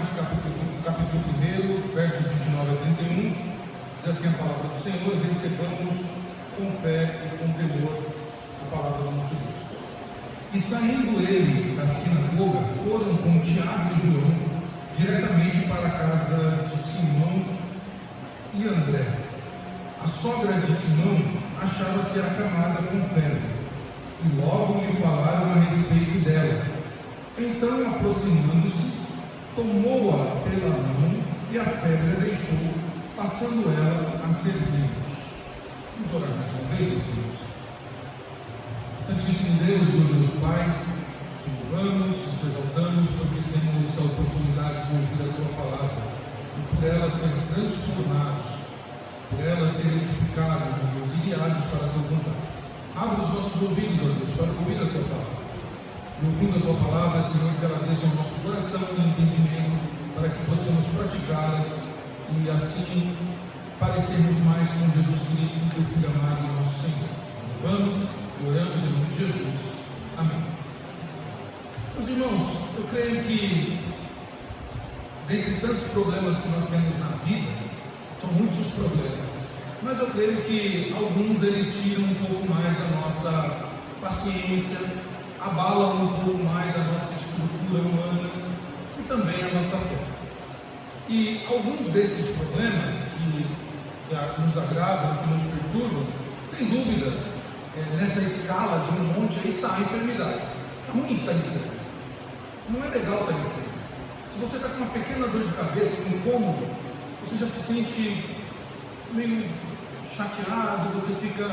Marcos, capítulo 1, versos 29 a 31, diz assim a palavra do Senhor: recebamos com fé e com temor a palavra do nosso Deus. E saindo ele da sinagoga, foram com Tiago e João diretamente para a casa de Simão e André. A sogra de Simão achava-se acamada com febre, e logo lhe falaram a respeito dela. Então, aproximando-se, tomou-a pela mão e a febre a deixou, passando ela a servi-los. Vamos orar mais uma vez, Deus. Santíssimo Deus, glorioso Pai, te louvamos, te exaltamos, porque temos essa oportunidade de ouvir a tua palavra e por ela ser transformados, por ela ser edificados, Deus, e guiados para a tua vontade. Abra os nossos ouvidos, Deus, para ouvir a tua palavra. E ouvindo a tua palavra, Senhor, que ela desça ao nosso coração e entendimento, para que possamos praticá-las e assim parecermos mais com Jesus Cristo, teu Filho amado e nosso Senhor. Vamos e oramos em nome de Jesus. Amém. Meus irmãos, eu creio que, dentre tantos problemas que nós temos na vida, são muitos os problemas, mas eu creio que alguns deles tiram um pouco mais da nossa paciência, abalam um pouco mais a nossa estrutura humana e também a nossa fé. E alguns desses problemas que nos agravam, que nos perturbam, sem dúvida, nessa escala de um monte aí está a enfermidade. É ruim estar enfermo. Não é legal estar enfermo. Se você está com uma pequena dor de cabeça, um incômodo, você já se sente meio chateado, você fica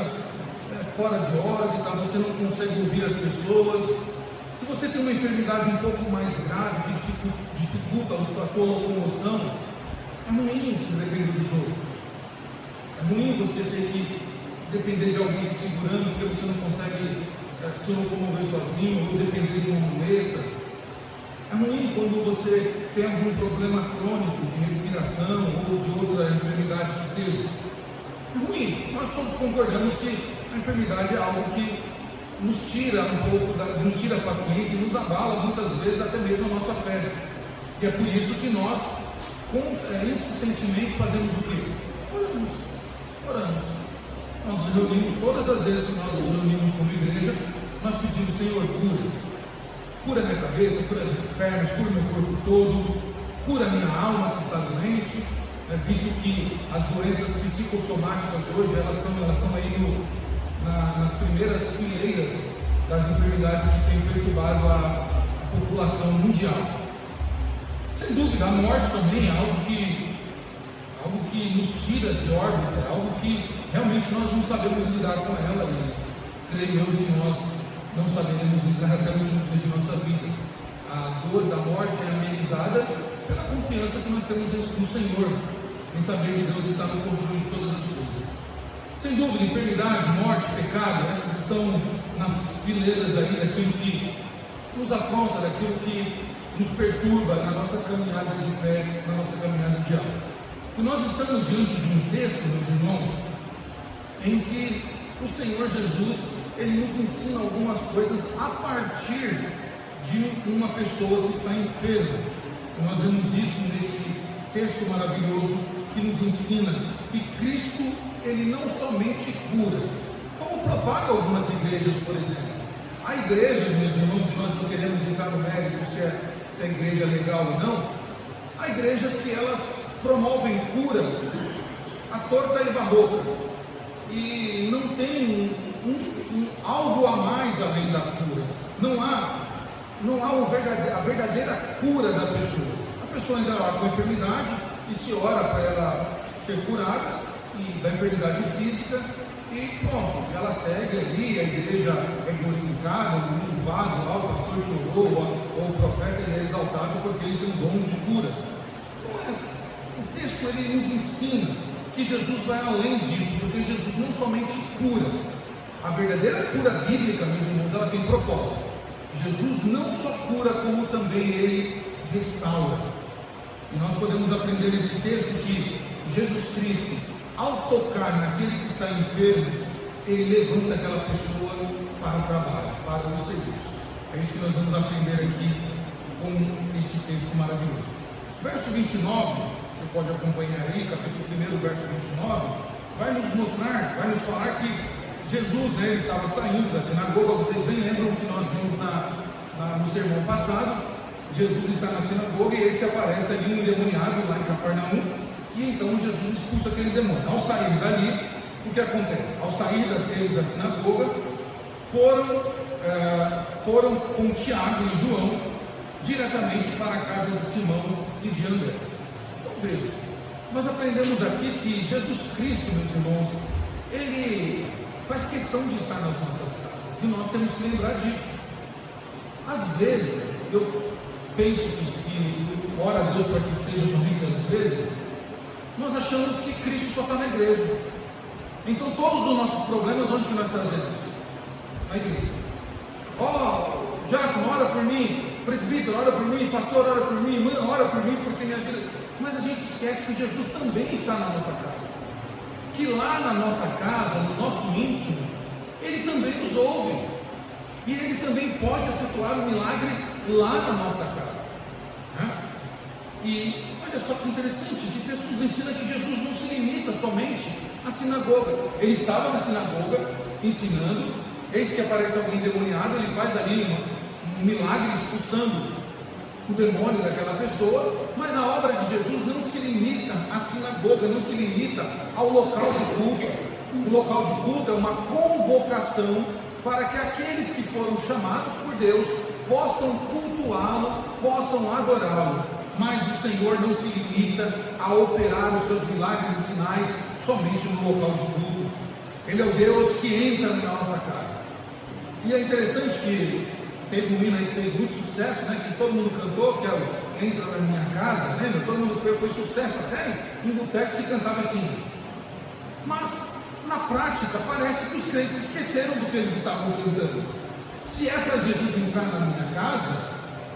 fora de órbita, você não consegue ouvir as pessoas. Se você tem uma enfermidade um pouco mais grave, que dificulta a tua locomoção, é ruim se depender dos outros. É ruim você ter que depender de alguém te segurando, porque você não consegue se locomover sozinho, ou depender de uma muleta. É ruim quando você tem algum problema crônico de respiração ou de outra enfermidade que seja. É ruim. Nós todos concordamos que a enfermidade é algo que nos tira um pouco, nos tira a paciência e nos abala muitas vezes até mesmo a nossa fé. E é por isso que nós, insistentemente, fazemos o quê? Oramos. Nós nos reunimos, todas as vezes que nós nos reunimos como igreja, nós pedimos: Senhor, cura minha cabeça, cura minhas pernas, cura meu corpo todo, cura minha alma que está doente, visto que as doenças psicossomáticas hoje, elas estão aí nas primeiras fileiras das enfermidades que têm perturbado a população mundial. Sem dúvida, a morte também é algo que nos tira de órbita, é algo que realmente nós não sabemos lidar com ela, e creio eu que nós não saberemos lidar até o último dia de nossa vida. A dor da morte é amenizada pela confiança que nós temos no Senhor, em saber que Deus está no controle de todas as coisas. Sem dúvida, enfermidade, morte, pecado, essas estão nas fileiras aí daquilo que nos afronta, daquilo que nos perturba na nossa caminhada de fé, na nossa caminhada de alma. E nós estamos diante de um texto, meus irmãos, em que o Senhor Jesus, ele nos ensina algumas coisas a partir de uma pessoa que está enferma. E nós vemos isso neste texto maravilhoso que nos ensina que Cristo, ele não somente cura, como propaga algumas igrejas, por exemplo. Há igrejas, meus irmãos, e nós não queremos entrar no mérito se a igreja é legal ou não, há igrejas que elas promovem cura à torta e barroca, e não tem algo a mais além da cura. Não há a verdadeira cura da pessoa. A pessoa entra lá com enfermidade e se ora para ela ser curada da enfermidade física, e pronto, ela segue ali, a igreja é glorificada, o vaso lá, o pastor que orou, ou o profeta, ele é exaltado porque ele tem um dom de cura. O texto, ele nos ensina que Jesus vai além disso, porque Jesus não somente cura. A verdadeira cura bíblica, meus irmãos, ela tem propósito. Jesus não só cura, como também ele restaura. E nós podemos aprender nesse texto que Jesus Cristo, ao tocar naquele que está enfermo, ele levanta aquela pessoa para o trabalho, para o serviço. É isso que nós vamos aprender aqui com este texto maravilhoso. Verso 29, você pode acompanhar aí, capítulo 1, verso 29, vai nos mostrar, vai nos falar que Jesus, ele estava saindo da sinagoga. Vocês bem lembram que nós vimos no sermão passado. Jesus está na sinagoga e eis que aparece ali um endemoniado lá em Cafarnaum, e então Jesus expulsa aquele demônio. Ao sair dali, o que acontece? Ao sair deles da sinagoga, foram com Tiago e João diretamente para a casa de Simão e de André. Então veja, nós aprendemos aqui que Jesus Cristo, meus irmãos, ele faz questão de estar nas nossas casas, e nós temos que lembrar disso. Às vezes, eu penso que ora a Deus para que seja somente às vezes, nós achamos que Cristo só está na igreja. Então todos os nossos problemas, onde que nós trazemos? Na igreja. Jacob, ora por mim, presbítero, ora por mim, pastor, ora por mim, irmã, ora por mim, porque minha vida... Mas a gente esquece que Jesus também está na nossa casa, que lá na nossa casa, no nosso íntimo, Ele também nos ouve, e Ele também pode efetuar um milagre lá na nossa casa, né? E olha só que interessante, esse texto nos ensina que Jesus não se limita somente à sinagoga. Ele estava na sinagoga ensinando, eis que aparece alguém endemoniado, ele faz ali um milagre expulsando o demônio daquela pessoa, mas a obra de Jesus não se limita à sinagoga, não se limita ao local de culto. O local de culto é uma convocação para que aqueles que foram chamados por Deus possam cultuá-lo, possam adorá-lo. Mas o Senhor não se limita a operar os seus milagres e sinais somente no local de culto. Ele é o Deus que entra na nossa casa. E é interessante que teve um hino aí que fez muito sucesso, né? Que todo mundo cantou, que é o Entra na Minha Casa, lembra? Todo mundo foi sucesso, até em boteco se cantava assim. Mas na prática parece que os crentes esqueceram do que eles estavam cantando. Se é para Jesus entrar na minha casa,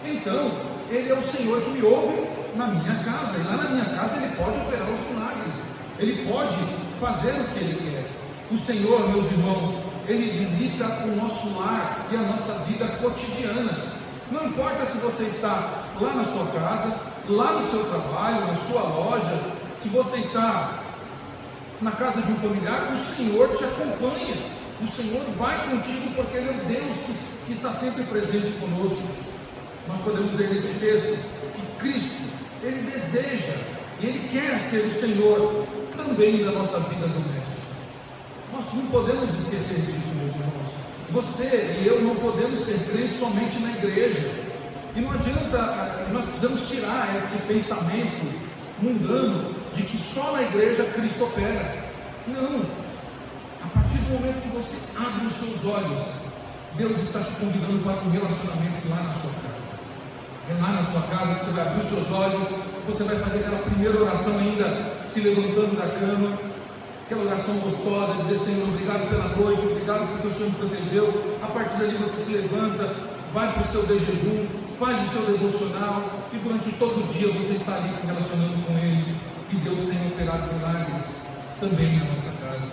então Ele é o Senhor que me ouve na minha casa, e lá na minha casa Ele pode operar os milagres, Ele pode fazer o que Ele quer. O Senhor, meus irmãos, Ele visita o nosso lar e a nossa vida cotidiana. Não importa se você está lá na sua casa, lá no seu trabalho, na sua loja, se você está na casa de um familiar, o Senhor te acompanha, o Senhor vai contigo, porque Ele é o Deus que está sempre presente conosco. Nós podemos ver nesse texto que Cristo, Ele deseja, Ele quer ser o Senhor também da nossa vida doméstica. Nós não podemos esquecer disso, meus irmãos. Você e eu não podemos ser crentes somente na igreja. E não adianta, nós precisamos tirar esse pensamento mundano de que só na igreja Cristo opera. Não. A partir do momento que você abre os seus olhos, Deus está te convidando para um relacionamento lá na sua casa. É lá na sua casa que você vai abrir os seus olhos, você vai fazer aquela primeira oração ainda se levantando da cama, aquela oração gostosa, dizer: Senhor, obrigado pela noite, obrigado porque o Senhor me protegeu. A partir dali você se levanta, vai para o seu de jejum, faz o seu devocional, e durante todo o dia você está ali se relacionando com Ele, e Deus tem operado milagres também na nossa casa.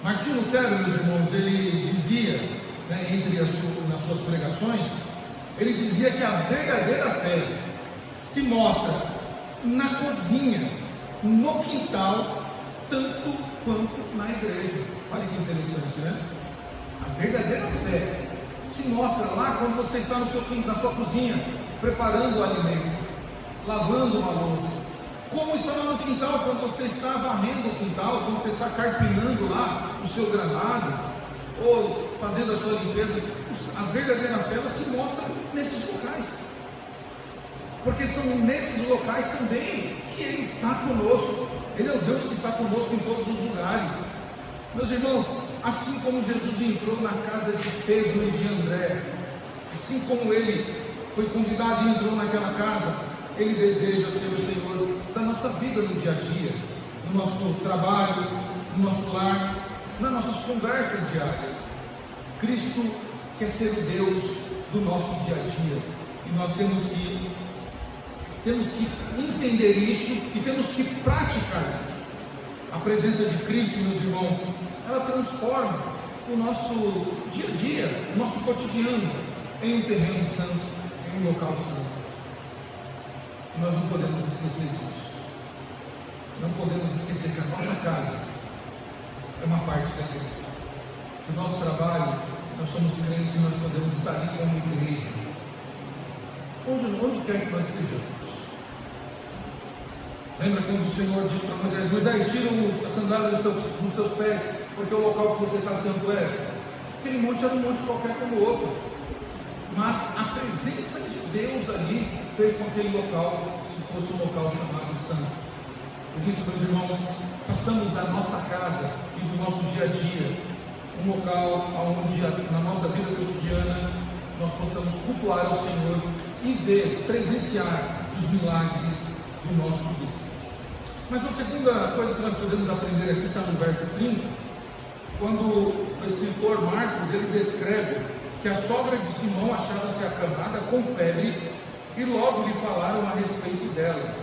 Martinho Lutero, meus irmãos, ele dizia, nas suas pregações, ele dizia que a verdadeira fé se mostra na cozinha, no quintal, tanto quanto na igreja. Olha que interessante, né? A verdadeira fé se mostra lá quando você está na sua cozinha, preparando o alimento, lavando uma louça. Como está lá no quintal, quando você está varrendo o quintal, quando você está carpinando lá o seu gramado, ou fazendo a sua limpeza. A verdadeira fé se mostra nesses locais, porque são nesses locais também que Ele está conosco. Ele é o Deus que está conosco em todos os lugares. Meus irmãos, assim como Jesus entrou na casa de Pedro e de André, assim como Ele foi convidado e entrou naquela casa, Ele deseja ser o Senhor da nossa vida no dia a dia, no nosso trabalho, no nosso lar, nas nossas conversas diárias. Cristo quer ser o Deus do nosso dia a dia, e nós temos que entender isso e temos que praticar isso. A presença de Cristo, meus irmãos, ela transforma o nosso dia a dia, o nosso cotidiano, em um terreno santo, em um local santo. nós não podemos esquecer disso. Não podemos esquecer que a nossa casa é uma parte da igreja. O nosso trabalho, nós somos crentes e nós podemos estar ali como igreja. Onde quer que nós estejamos. Lembra quando o Senhor disse para Moisés: Moisés, tira a sandália dos seus pés, porque o local que você está santo é. Aquele monte era um monte qualquer como o outro. Mas a presença de Deus ali fez com que aquele local se fosse um local chamado santo. Por isso, meus irmãos, passamos da nossa casa e do nosso dia a dia um local onde na nossa vida cotidiana nós possamos cultuar ao Senhor e ver, presenciar os milagres do nosso Deus. Mas a segunda coisa que nós podemos aprender aqui está no verso 30, quando o escritor Marcos ele descreve que a sogra de Simão achava-se acamada com febre e logo lhe falaram a respeito dela.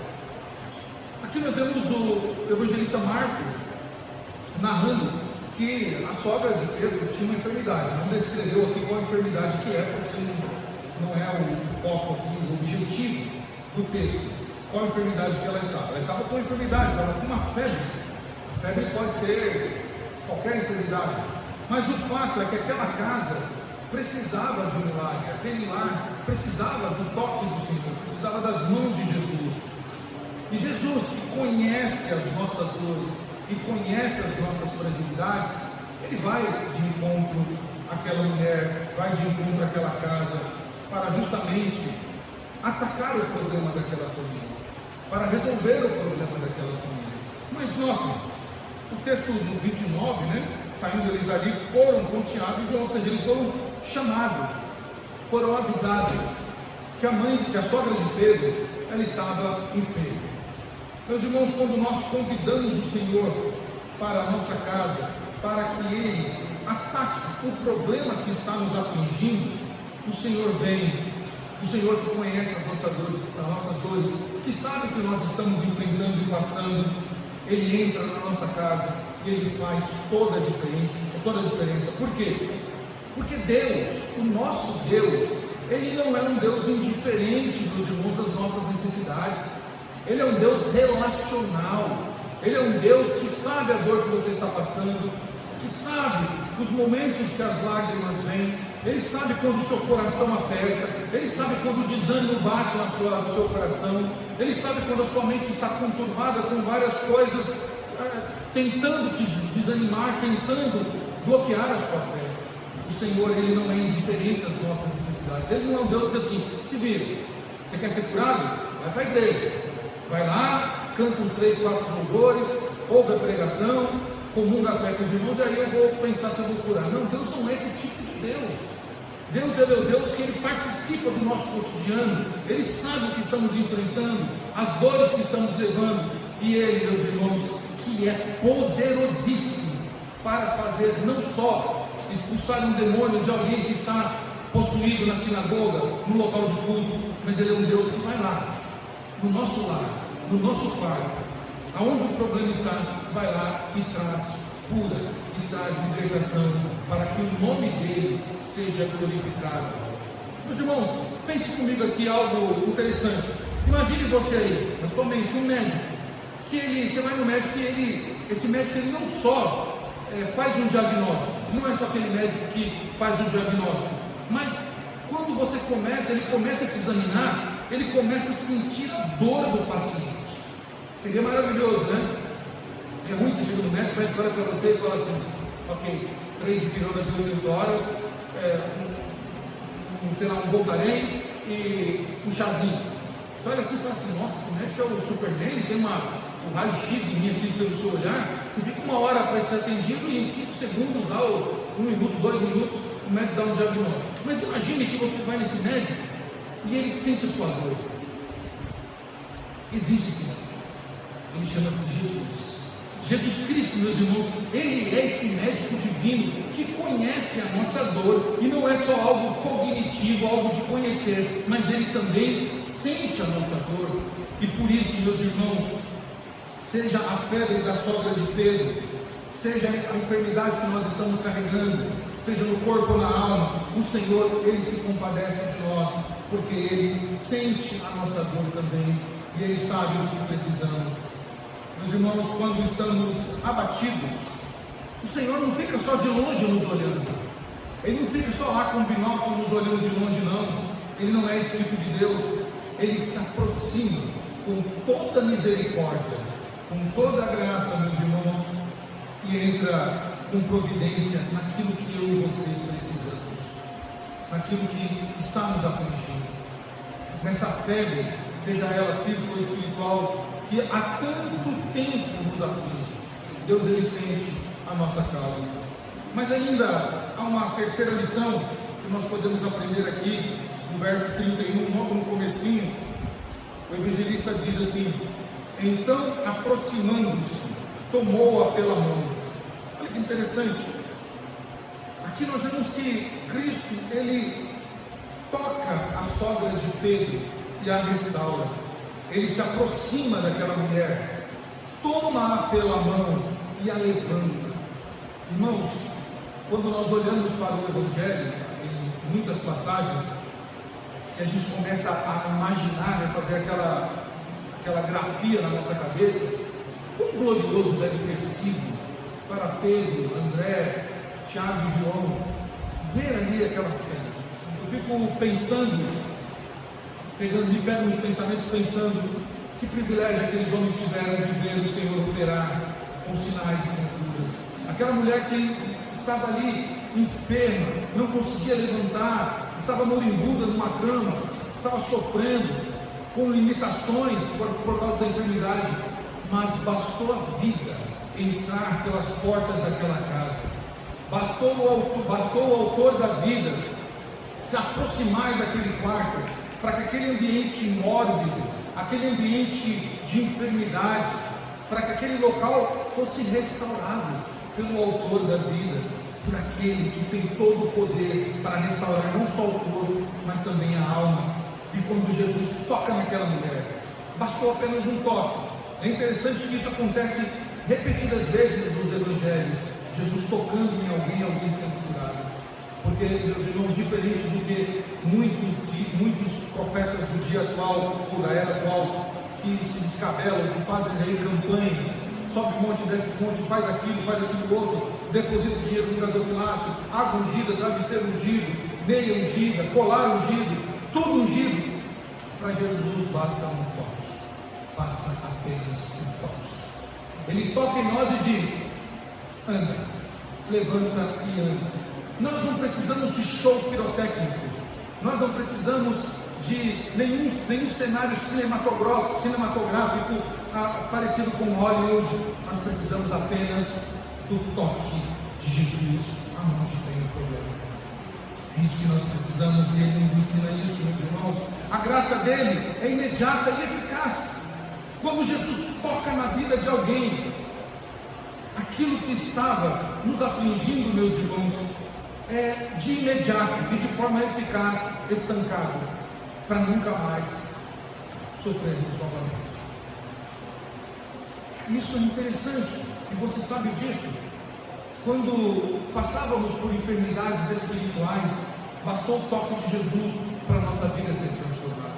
Aqui nós vemos o evangelista Marcos narrando que a sogra de Pedro tinha uma enfermidade. Não descreveu aqui qual enfermidade que é, porque não é o foco aqui, o objetivo do texto. Qual enfermidade que ela estava? Ela estava com enfermidade, ela estava com uma febre. A febre pode ser qualquer enfermidade. Mas o fato é que aquela casa precisava de um milagre, aquele lar precisava do toque do Senhor, precisava das mãos de Jesus. E Jesus, que conhece as nossas dores e conhece as nossas fragilidades, ele vai de encontro àquela mulher, vai de encontro àquela casa, para justamente atacar o problema daquela família, para resolver o problema daquela família. Mas notem, o texto do 29, saindo eles dali, foram com Tiago e João, ou seja, eles foram chamados, foram avisados que a sogra de Pedro, ela estava enferma. Meus irmãos, quando nós convidamos o Senhor para a nossa casa, para que Ele ataque o problema que está nos afligindo, o Senhor vem, o Senhor que conhece as nossas dores, que sabe que nós estamos enfrentando e passando, Ele entra na nossa casa e Ele faz toda a diferença. Por quê? Porque Deus, o nosso Deus, Ele não é um Deus indiferente, meus irmãos, das nossas necessidades. Ele é um Deus relacional. Ele é um Deus que sabe a dor que você está passando, que sabe os momentos que as lágrimas vêm. Ele sabe quando o seu coração aperta. Ele sabe quando o desânimo bate no seu coração. Ele sabe quando a sua mente está conturbada com várias coisas, tentando te desanimar, tentando bloquear a sua fé. O Senhor, Ele não é indiferente às nossas necessidades. Ele não é um Deus que assim, se vira. Você quer ser curado? Vai para a igreja. Vai lá, canta uns 3, 4 louvores, ouve a pregação, comunga a fé com os irmãos, e aí eu vou pensar se eu vou curar. Não, Deus não é esse tipo de Deus. Deus, Ele é o Deus que Ele participa do nosso cotidiano. Ele sabe o que estamos enfrentando, as dores que estamos levando. E Ele, meus irmãos, que é poderosíssimo para fazer não só expulsar um demônio de alguém que está possuído na sinagoga, no local de culto, mas Ele é um Deus que vai lá, no nosso lar, no nosso quarto, aonde o problema está, vai lá e traz cura, e traz libertação, para que o nome dele seja glorificado. Meus irmãos, pense comigo aqui algo interessante. Imagine você aí, na sua mente, um médico, que você vai no médico e esse médico ele não só faz um diagnóstico, não é só aquele médico que faz um diagnóstico, mas quando ele começa a te examinar, ele começa a sentir a dor do paciente. Seria maravilhoso, né? É ruim você chega no médico, vai olha para você e fala assim: ok, 3 de pirona de 8 horas, um Voltaren e um chazinho. Você olha assim e fala assim: nossa, esse médico é o Superman, ele tem um raio-x em mim aqui pelo seu olhar. Você fica 1 hora para ser atendido e em 5 segundos, 1 minuto, 2 minutos, o médico dá um diagnóstico. Mas imagine que você vai nesse médico e ele sente a sua dor. Existe esse médico. Ele chama-se Jesus. Jesus Cristo, meus irmãos, Ele é esse médico divino que conhece a nossa dor, e não é só algo cognitivo, algo de conhecer, mas Ele também sente a nossa dor. E por isso, meus irmãos, seja a febre da sogra de Pedro, seja a enfermidade que nós estamos carregando, seja no corpo ou na alma, o Senhor, Ele se compadece de nós, porque Ele sente a nossa dor também. e Ele sabe o que precisamos. Meus irmãos, quando estamos abatidos, o Senhor não fica só de longe nos olhando. Ele não fica só lá com o binóculo nos olhando de longe, não. Ele não é esse tipo de Deus. Ele se aproxima com toda misericórdia, com toda a graça, meus irmãos, e entra com providência naquilo que eu e você precisamos, naquilo que está nos afligindo, nessa febre, seja ela física ou espiritual, que há tanto tempo nos aflige. Deus, Ele sente a nossa causa. Mas ainda há uma terceira lição que nós podemos aprender aqui, no verso 31, logo no comecinho. O evangelista diz assim: então, aproximando-se, tomou-a pela mão. Olha que interessante. Aqui nós vemos que Cristo, Ele toca a sogra de Pedro e a restaura. Ele se aproxima daquela mulher, toma-a pela mão e a levanta. Irmãos, quando nós olhamos para o Evangelho, em muitas passagens, se a gente começa a imaginar, a fazer aquela grafia na nossa cabeça, quão glorioso deve ter sido para Pedro, André, Tiago e João ver ali aquela cena. Eu fico pensando, me pego nos pensamentos, pensando que privilégio aqueles homens tiveram de ver o Senhor operar com sinais e conturas. Aquela mulher que estava ali enferma, não conseguia levantar, estava moribunda numa cama, estava sofrendo com limitações por causa da enfermidade, mas bastou a vida entrar pelas portas daquela casa, bastou o autor da vida se aproximar daquele quarto, para que aquele ambiente mórbido, aquele ambiente de enfermidade, para que aquele local fosse restaurado pelo autor da vida, por aquele que tem todo o poder para restaurar não só o corpo, mas também a alma. E quando Jesus toca naquela mulher, bastou apenas um toque. É interessante que isso acontece repetidas vezes nos evangelhos, Jesus tocando em alguém sendo curado. Porque, meus irmãos, diferente do que muitos profetas do dia atual, ou da era atual, que se descabelam, que fazem aí campanha, sobe um monte, desce um monte, faz aquilo outro, deposita dinheiro no gasofilácio, água ungida, travesseiro ungido, meia ungida, colar ungido, tudo ungido. Para Jesus basta um toque, basta apenas um toque. Ele toca em nós e diz: anda, levanta e anda. Nós não precisamos de show pirotécnicos, nós não precisamos de nenhum cenário cinematográfico parecido com Hollywood. Nós precisamos apenas do toque de Jesus aonde tem o problema. É isso que nós precisamos, e Ele nos ensina isso, meus irmãos. A graça dele é imediata e eficaz. Quando Jesus toca na vida de alguém, aquilo que estava nos afligindo, meus irmãos, é de imediato e de forma eficaz estancado, para nunca mais sofrermos novamente. Isso é interessante, e você sabe disso. Quando passávamos por enfermidades espirituais, bastou o toque de Jesus para a nossa vida ser transformada.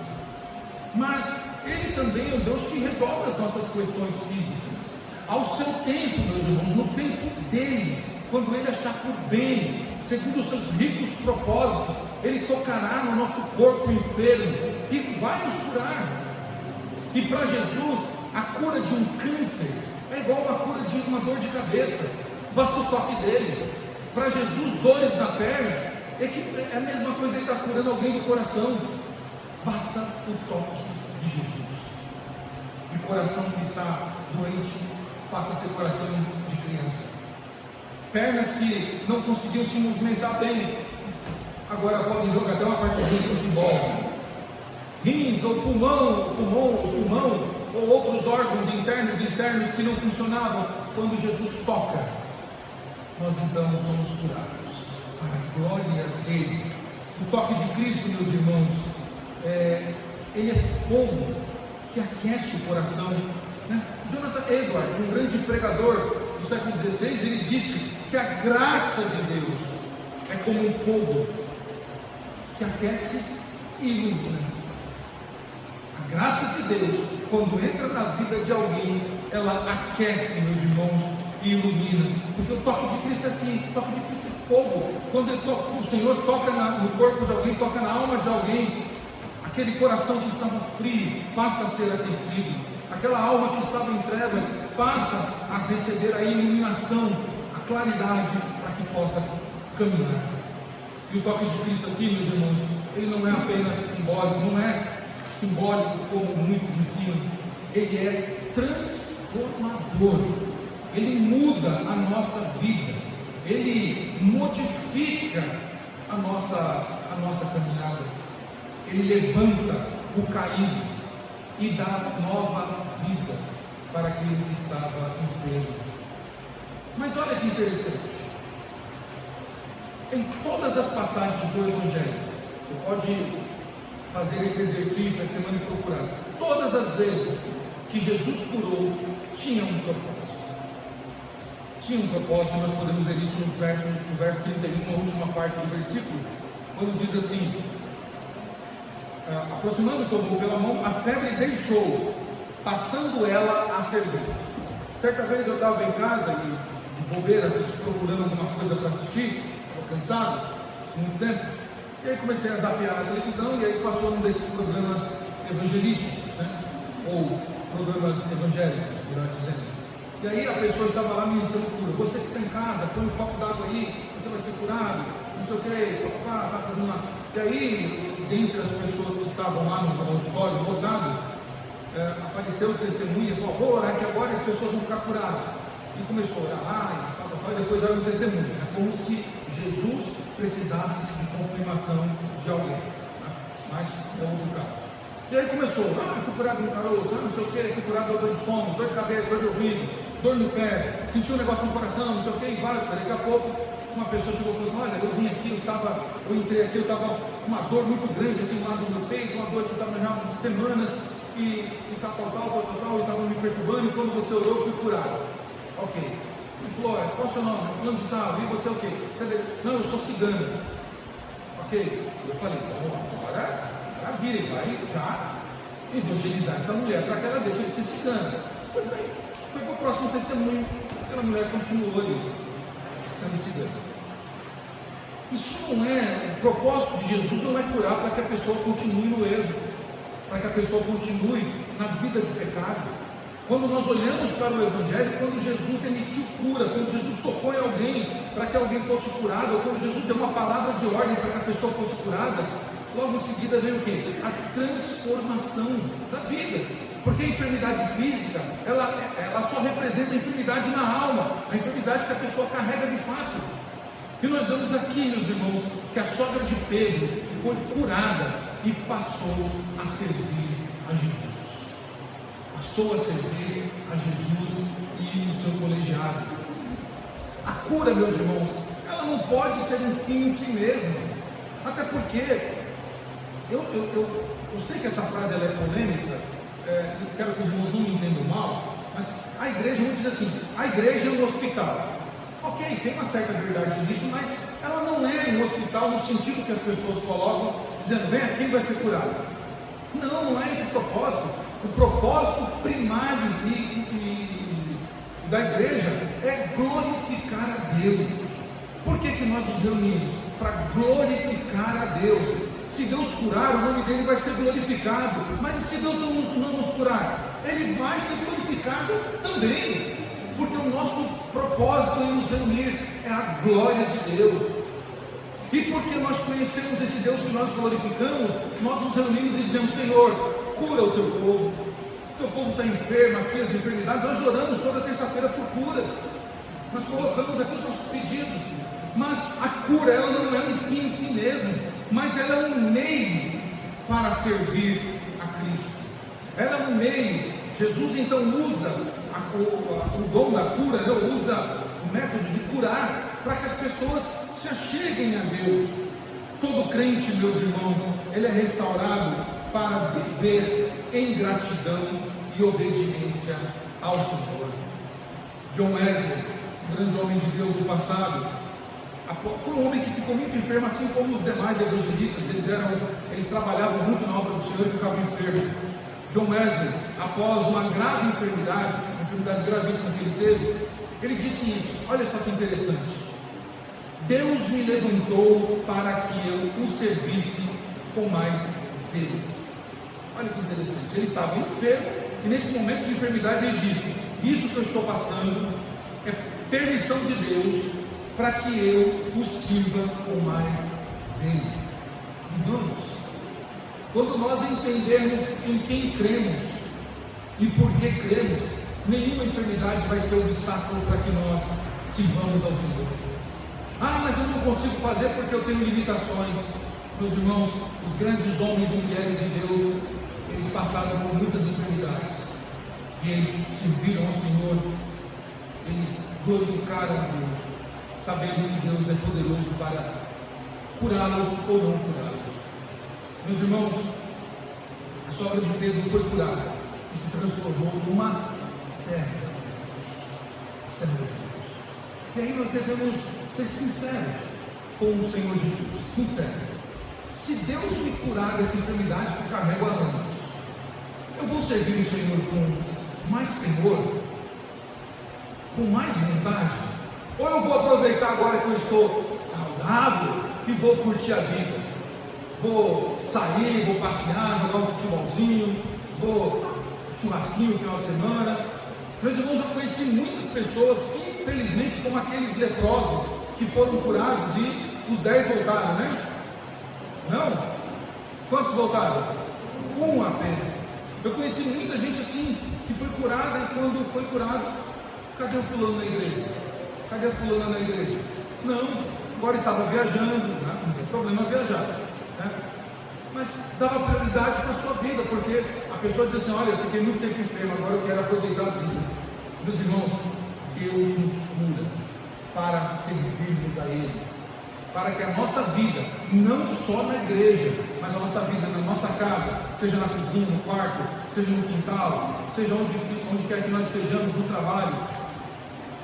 Mas Ele também é um Deus que resolve as nossas questões físicas, ao seu tempo, meus irmãos, no tempo dele, quando Ele achar por bem, segundo os seus ricos propósitos. Ele tocará no nosso corpo enfermo e vai nos curar. E para Jesus, a cura de um câncer é igual a cura de uma dor de cabeça, basta o toque dele. Para Jesus, dores na perna é a mesma coisa que ele está curando alguém do coração, basta o toque de Jesus. E o coração que está doente passa a ser coração de criança. Pernas que não conseguiam se movimentar bem, agora podem jogar até uma partida de futebol. Rins ou pulmão, ou outros órgãos internos e externos que não funcionavam, quando Jesus toca, nós então somos curados, para a glória dele. O toque de Cristo, meus irmãos, ele é fogo que aquece o coração, né? Jonathan Edwards, um grande pregador do século XVI, ele disse que a graça de Deus é como um fogo que aquece e ilumina. A A graça de Deus, quando entra na vida de alguém, ela aquece, meus irmãos, e ilumina. Porque o toque de Cristo é assim, o toque de Cristo é fogo. Quando o Senhor toca no corpo de alguém, toca na alma de alguém, aquele coração que estava frio passa a ser aquecido. Aquela alma que estava em trevas passa a receber a iluminação, a claridade, para que possa caminhar. E o toque de Cristo aqui, meus irmãos, ele não é apenas simbólico, não é simbólico como muitos ensinam, ele é transformador, ele muda a nossa vida, ele modifica a nossa caminhada, ele levanta o caído e dá nova vida para aquele que estava enfermo. Mas olha que interessante, em todas as passagens do Evangelho, você pode fazer esse exercício essa semana e procurar, todas as vezes que Jesus curou, tinha um propósito. Tinha um propósito, nós podemos ver isso no verso 31, na última parte do versículo, quando diz assim: aproximando tomou pela mão, a febre deixou, passando ela a servir. Certa vez eu estava em casa e de bobeira, procurando alguma coisa para assistir, estava cansado, muito tempo, e aí comecei a zapear na televisão, e aí passou um desses programas evangelísticos, né? Ou programas evangélicos, melhor dizendo. E aí a pessoa estava lá ministrando cura. Você que está em casa, põe um copo d'água aí, você vai ser curado, não sei o que, está fazendo uma... E aí, dentre as pessoas que estavam lá no auditório, lotado, apareceu o testemunho e falou: vou orar que agora as pessoas vão ficar curadas. E começou a orar lá, e depois era um testemunho. É como se Jesus precisasse de confirmação de alguém, né? Mas é outro caso. E aí começou: eu fui curado no caroço, não sei o que, fui curado da dor de estômago, dor de cabeça, dor de ouvido, dor no pé, senti um negócio no coração, não sei o que, e vários. Daqui a pouco uma pessoa chegou e falou assim: olha, eu vim aqui, eu entrei aqui, eu estava com uma dor muito grande aqui no lado do meu peito, uma dor que estava já há semanas, e tal, e estava me perturbando, e quando você orou, eu fui curado. Ok. Ele falou: qual é o seu nome? Fulano de tal, e você é o quê? Não, eu sou cigano. Ok. Eu falei: bom, agora vira, ele vai já evangelizar essa mulher para que ela deixe de ser cigana. Pois bem, foi para o próximo testemunho, aquela mulher continuou ali, sendo cigana. Isso não é, o propósito de Jesus não é curar para que a pessoa continue no erro, para que a pessoa continue na vida de pecado. Quando nós olhamos para o Evangelho, quando Jesus emitiu cura, quando Jesus tocou em alguém para que alguém fosse curado, ou quando Jesus deu uma palavra de ordem para que a pessoa fosse curada, logo em seguida vem o quê? A transformação da vida. Porque a enfermidade física, ela só representa a enfermidade na alma, a enfermidade que a pessoa carrega de fato. E nós vemos aqui, meus irmãos, que a sogra de Pedro foi curada e passou a servir a Jesus. Passou a servir a Jesus e o seu colegiado. A cura, meus irmãos, ela não pode ser um fim em si mesma. Até porque eu sei que essa frase ela é polêmica, quero que os irmãos não me entendam mal, mas a igreja, vamos dizer assim, a igreja é um hospital. Ok, tem uma certa verdade nisso, mas ela não é um hospital no sentido que as pessoas colocam, dizendo: vem aqui e vai ser curado. Não é esse o propósito. O propósito primário da igreja é glorificar a Deus. Por que nós nos reunimos? Para glorificar a Deus. Se Deus curar, o nome dele vai ser glorificado. Mas se Deus não nos curar, ele vai ser glorificado também. Porque o nosso propósito em nos reunir é a glória de Deus. E porque nós conhecemos esse Deus que nós glorificamos, nós nos reunimos e dizemos: Senhor, cura o teu povo está enfermo aqui, as enfermidades. Nós oramos toda terça-feira por cura, nós colocamos aqui os nossos pedidos. Mas a cura, ela não é um fim em si mesmo, mas ela é um meio para servir a Cristo. Ela é um meio. Jesus então usa o dom da cura, usa o método de curar para que as pessoas se acheguem a Deus. Todo crente, meus irmãos, ele é restaurado para viver em gratidão e obediência ao Senhor. John Wesley, um grande homem de Deus do passado, foi um homem que ficou muito enfermo, assim como os demais evangelistas. Eles trabalhavam muito na obra do Senhor e ficavam enfermos. John Wesley, após uma grave enfermidade, uma enfermidade gravíssima que ele teve, ele disse isso. Olha só que interessante: Deus me levantou para que eu o servisse com mais zelo. Olha que interessante, ele estava enfermo e nesse momento de enfermidade ele disse: isso que eu estou passando é permissão de Deus para que eu o sirva com mais zelo. Irmãos, quando nós entendemos em quem cremos e por que cremos, nenhuma enfermidade vai ser obstáculo para que nós sirvamos ao Senhor. Ah, mas eu não consigo fazer porque eu tenho limitações. Meus irmãos, os grandes homens e mulheres de Deus, eles passaram por muitas enfermidades e eles serviram ao Senhor, eles glorificaram a Deus, sabendo que Deus é poderoso para curá-los ou não curá-los. Meus irmãos, a sogra de Pedro foi curada e se transformou numa serva de Deus. E aí nós devemos ser sinceros com o Senhor Jesus, sinceros. Se Deus me curar dessa enfermidade que eu carrego há anos, eu vou servir o Senhor com mais temor, com mais vontade, ou eu vou aproveitar agora que eu estou saudável e vou curtir a vida? Vou sair, vou passear, jogar um futebolzinho, vou churrasquinho no final de semana. Meus irmãos, eu conheci muitas pessoas, infelizmente, como aqueles leprosos que foram curados e os 10 voltaram, né? Não? Quantos voltaram? Um apenas. Eu conheci muita gente assim, que foi curada e quando foi curado, cadê o fulano na igreja? Cadê a fulana na igreja? Não, agora estava viajando, né? Não tem problema viajar, né? Mas dava prioridade para a sua vida, porque a pessoa diz assim: olha, eu fiquei muito tempo enfermo, agora eu quero aproveitar a vida. Meus irmãos, Deus nos cura para servirmos a Ele, para que a nossa vida, não só na igreja, mas a nossa vida na nossa casa, seja na cozinha, no quarto, seja no quintal, seja onde quer que nós estejamos, no trabalho,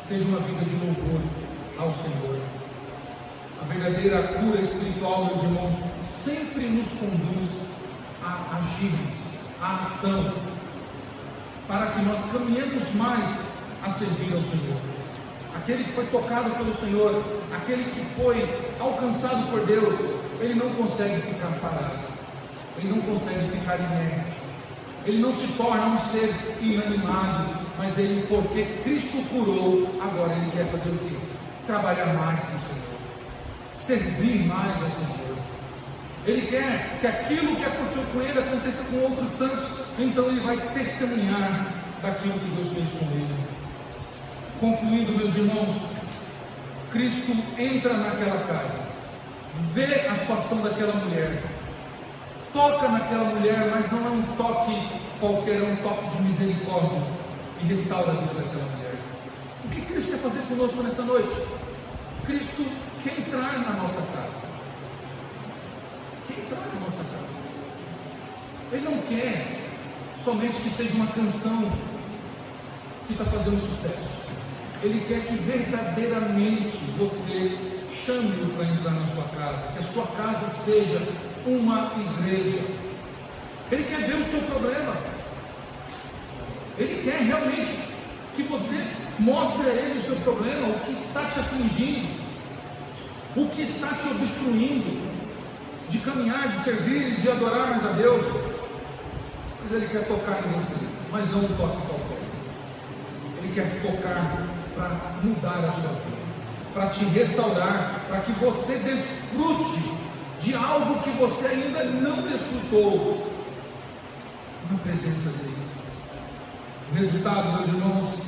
seja uma vida de louvor ao Senhor. A verdadeira cura espiritual, meus irmãos, sempre nos conduz a agirmos, a ação, para que nós caminhemos mais a servir ao Senhor. Aquele que foi tocado pelo Senhor, aquele que foi alcançado por Deus, ele não consegue ficar parado, ele não consegue ficar inerte, ele não se torna um ser inanimado, mas ele, porque Cristo curou, agora ele quer fazer o quê? Trabalhar mais para o Senhor, servir mais ao Senhor. Ele quer que aquilo que aconteceu com ele aconteça com outros tantos, então ele vai testemunhar daquilo que Deus fez com ele. Concluindo, meus irmãos, Cristo entra naquela casa, vê a situação daquela mulher, toca naquela mulher, mas não é um toque qualquer, é um toque de misericórdia, e restaura a vida daquela mulher. O que Cristo quer fazer conosco nessa noite? Cristo quer entrar na nossa casa, quer entrar na nossa casa. Ele não quer somente que seja uma canção que está fazendo sucesso. Ele quer que verdadeiramente você chame-o para entrar na sua casa, que a sua casa seja uma igreja. Ele quer ver o seu problema, ele quer realmente que você mostre a ele o seu problema, o que está te afligindo, o que está te obstruindo de caminhar, de servir, de adorar mais a Deus. Mas ele quer tocar em você, mas não um toque qualquer. Ele quer tocar para mudar a sua vida, para te restaurar, para que você desfrute de algo que você ainda não desfrutou na presença dele. O resultado, meus irmãos,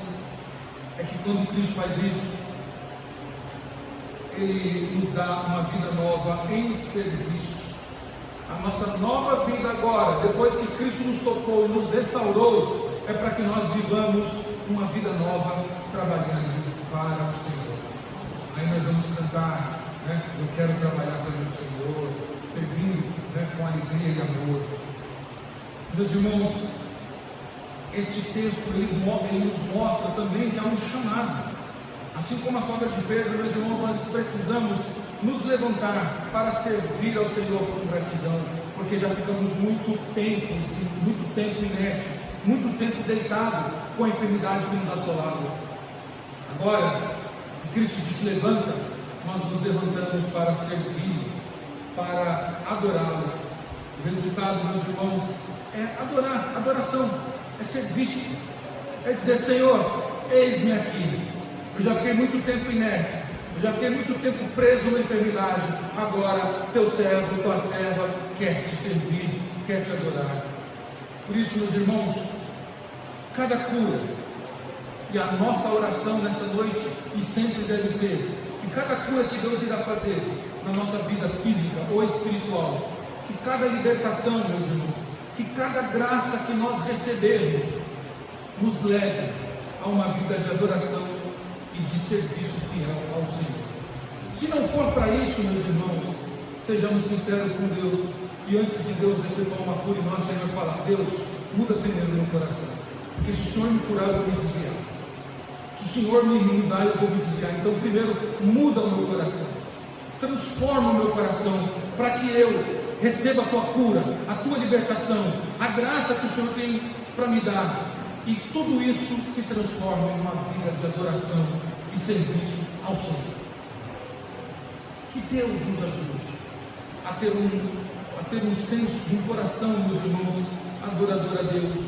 é que quando Cristo faz isso, ele nos dá uma vida nova em serviço. A nossa nova vida agora, depois que Cristo nos tocou e nos restaurou, é para que nós vivamos uma vida nova, trabalhando para o Senhor. Aí nós vamos cantar, né? Eu quero trabalhar para o Senhor, servindo, né, com alegria e amor. Meus irmãos, este texto ele nos mostra também que há um chamado. Assim como a sogra de Pedro, meus irmãos, nós precisamos nos levantar para servir ao Senhor com gratidão, porque já ficamos muito tempo inerte, muito tempo deitado com a enfermidade que nos assolava. Agora, Cristo se levanta, nós nos levantamos para servir, para adorá-lo. O resultado, meus irmãos, é adorar, adoração, é serviço, é dizer: Senhor, eis-me aqui, eu já fiquei muito tempo inerte, eu já fiquei muito tempo preso na enfermidade, agora teu servo, tua serva quer te servir, quer te adorar. Por isso, meus irmãos, cada cura, e a nossa oração nessa noite, e sempre deve ser, que cada cura que Deus irá fazer na nossa vida física ou espiritual, que cada libertação, meus irmãos, que cada graça que nós recebermos, nos leve a uma vida de adoração e de serviço fiel ao Senhor. Se não for para isso, meus irmãos, sejamos sinceros com Deus, e antes de Deus efetuar uma cura em nós, Senhor vai falar: Deus, muda primeiro meu coração, porque se o Senhor me curar, eu vou me desviar. Se o Senhor me mudar, eu vou me desviar. Então, primeiro, muda o meu coração, transforma o meu coração, para que eu receba a tua cura, a tua libertação, a graça que o Senhor tem para me dar, e tudo isso se transforma em uma vida de adoração e serviço ao Senhor. Que Deus nos ajude a ter um senso, um coração, meus irmãos, adorador a Deus,